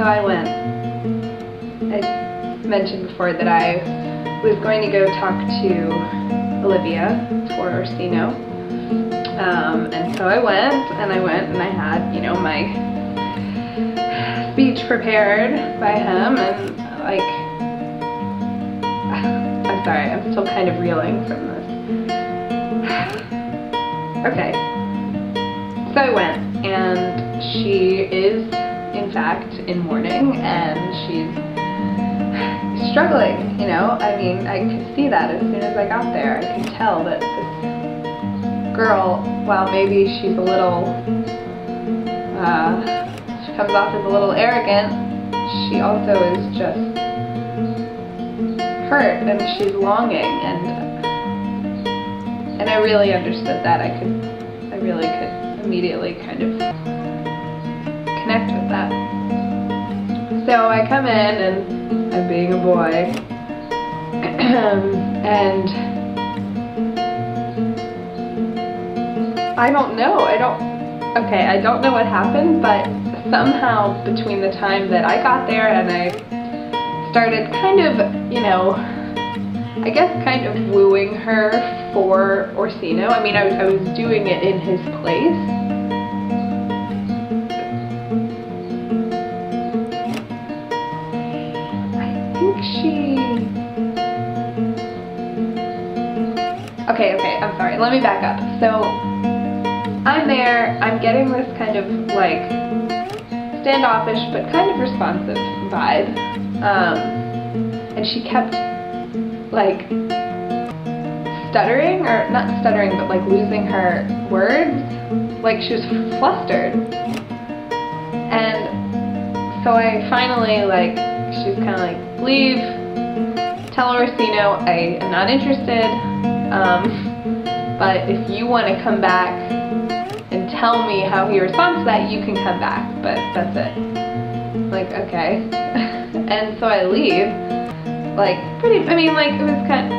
I went. I mentioned before that I was going to go talk to Olivia for Orsino. And so I went and I had, you know, my speech prepared by him, and like, I'm sorry, I'm still kind of reeling from this. Okay, so I went, and she is in fact in mourning, and she's struggling, you know. I mean, I could see that as soon as I got there. I could tell that this girl, while maybe she's a little, she comes off as a little arrogant, she also is just hurt, and she's longing, and I really understood that. I really could immediately kind of connect with that. So I come in, and I'm being a boy, and I don't know, I don't know what happened, but somehow between the time that I got there and I started kind of, you know, I guess kind of wooing her for Orsino. I mean, I was doing it in his place. Okay, I'm sorry, let me back up. So, I'm there, I'm getting this kind of like standoffish but kind of responsive vibe, and she kept like stuttering, or not stuttering, but like losing her words, like she was flustered. And so I finally, like, she was kind of like, leave, tell Orsino I am not interested, but if you want to come back and tell me how he responds to that, you can come back, but that's it. Like, okay. And so I leave, like, I mean, like, it was kind of,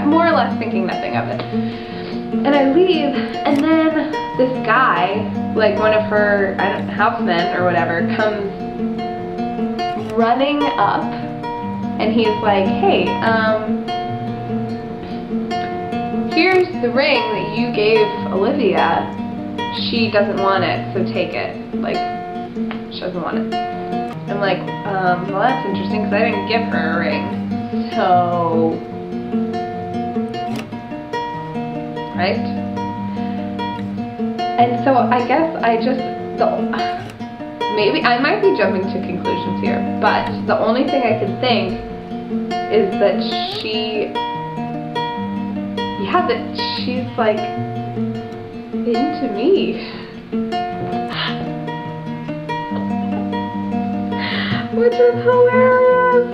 more or less thinking nothing of it. And I leave, and then this guy, like one of her, housemen or whatever, comes running up, and he's like, hey, here's the ring that you gave Olivia. She doesn't want it, so take it. Like, she doesn't want it. I'm like, well, that's interesting, because I didn't give her a ring. So, right? And so I guess maybe I might be jumping to conclusions here, but the only thing I can think is that she's like into me. Which is hilarious.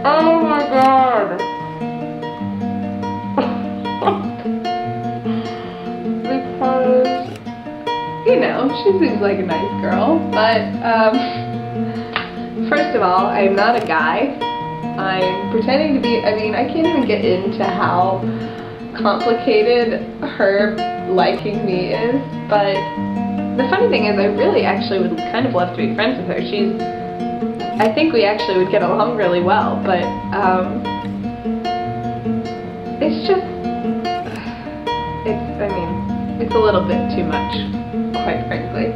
Oh my god. Because, you know, she seems like a nice girl, but first of all, I'm not a guy. I'm pretending to be, I mean, I can't even get into how complicated her liking me is, but the funny thing is I really actually would kind of love to be friends with her. I think we actually would get along really well, but it's just, it's a little bit too much, quite frankly.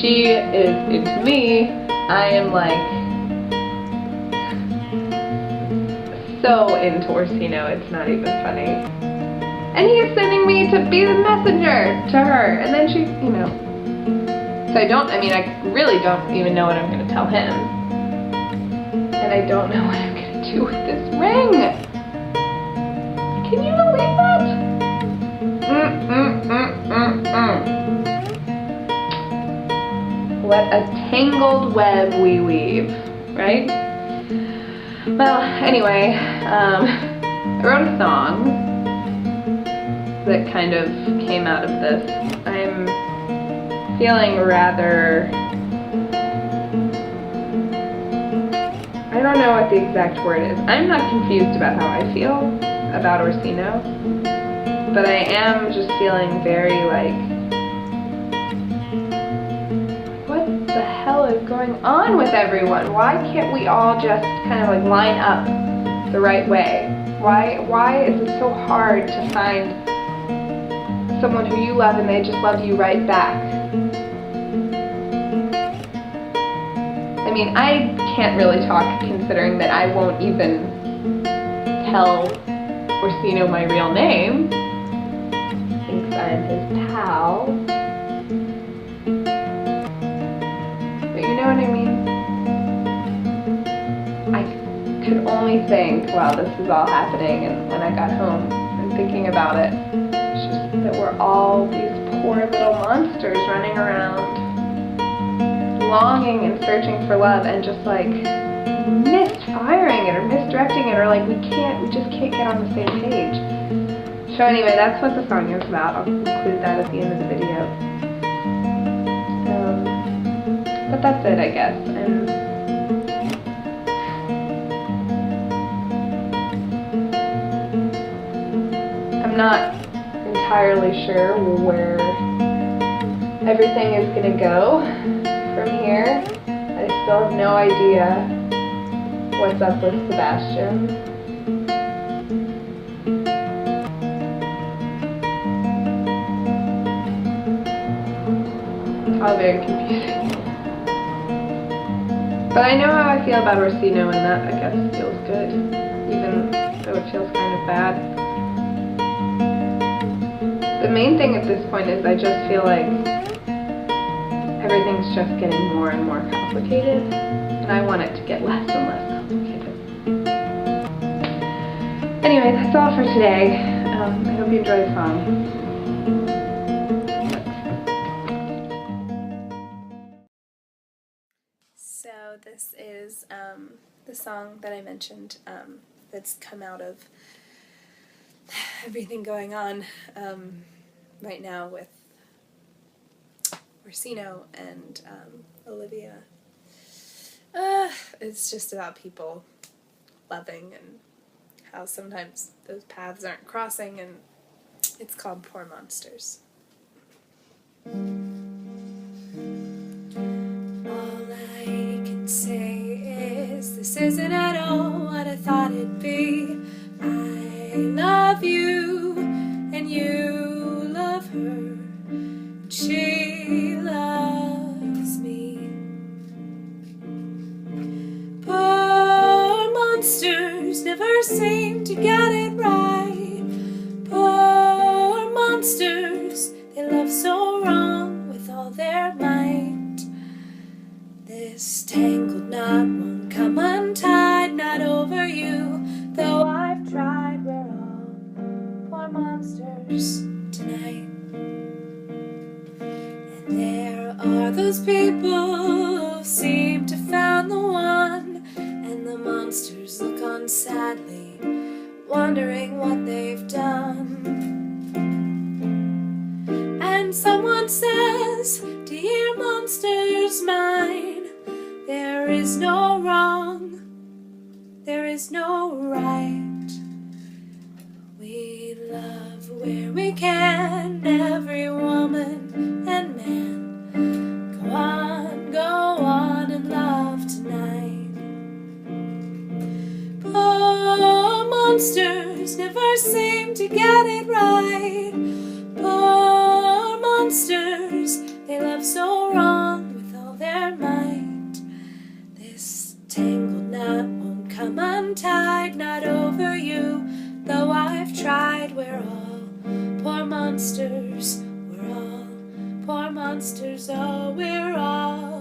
She is into me, I am like so into Orsino, it's not even funny. And he is sending me to be the messenger to her, and then she, you know. So I really don't even know what I'm going to tell him. And I don't know what I'm going to do with this ring. Can you believe that? What a tangled web we weave, right? Well, anyway, I wrote a song that kind of came out of this. I'm feeling rather, I don't know what the exact word is. I'm not confused about how I feel about Orsino, but I am just feeling very like, what the hell is going on with everyone? Why can't we all just kind of like line up the right way? Why is it so hard to find someone who you love and they just love you right back? I mean, I can't really talk considering that I won't even tell Orsino my real name. Thinks I'm his pal. But you know what I mean? I could only think, wow, this is all happening, and when I got home and thinking about it, it's just that we're all these poor little monsters running around, longing and searching for love, and just like misfiring it or misdirecting it, or like we just can't get on the same page. So anyway, that's what the song is about. I'll include that at the end of the video. But that's it, I guess. I'm not entirely sure where everything is going to go from here. I still have no idea what's up with Sebastian. It's all very confusing. But I know how I feel about Orsino, and that, I guess, feels good, even though it feels kind of bad. The main thing at this point is I just feel like everything's just getting more and more complicated, and I want it to get less and less complicated. Anyway, that's all for today. I hope you enjoy the song. So this is the song that I mentioned that's come out of everything going on right now with Orsino and Olivia. It's just about people loving and how sometimes those paths aren't crossing, and it's called Poor Monsters. This isn't at all what I thought it'd be. I love you, and you love her, and she loves me. Poor monsters never seem to get it right. Poor monsters, they love so wrong with all their might. This tangled knot won't come untied, not over you, though I've tried. We're all poor monsters tonight. And there are those people who seem to found the one, and the monsters look on sadly, wondering what they've done. And someone says, dear monsters mine, there is no wrong, there is no right. We love where we can, every woman and man. Go on and love tonight. Poor monsters never seem to get it right. Poor monsters, they love so wrong with all their might. This tangled knot won't come untied, not over you, though I've tried. We're all poor monsters, we're all poor monsters, oh, we're all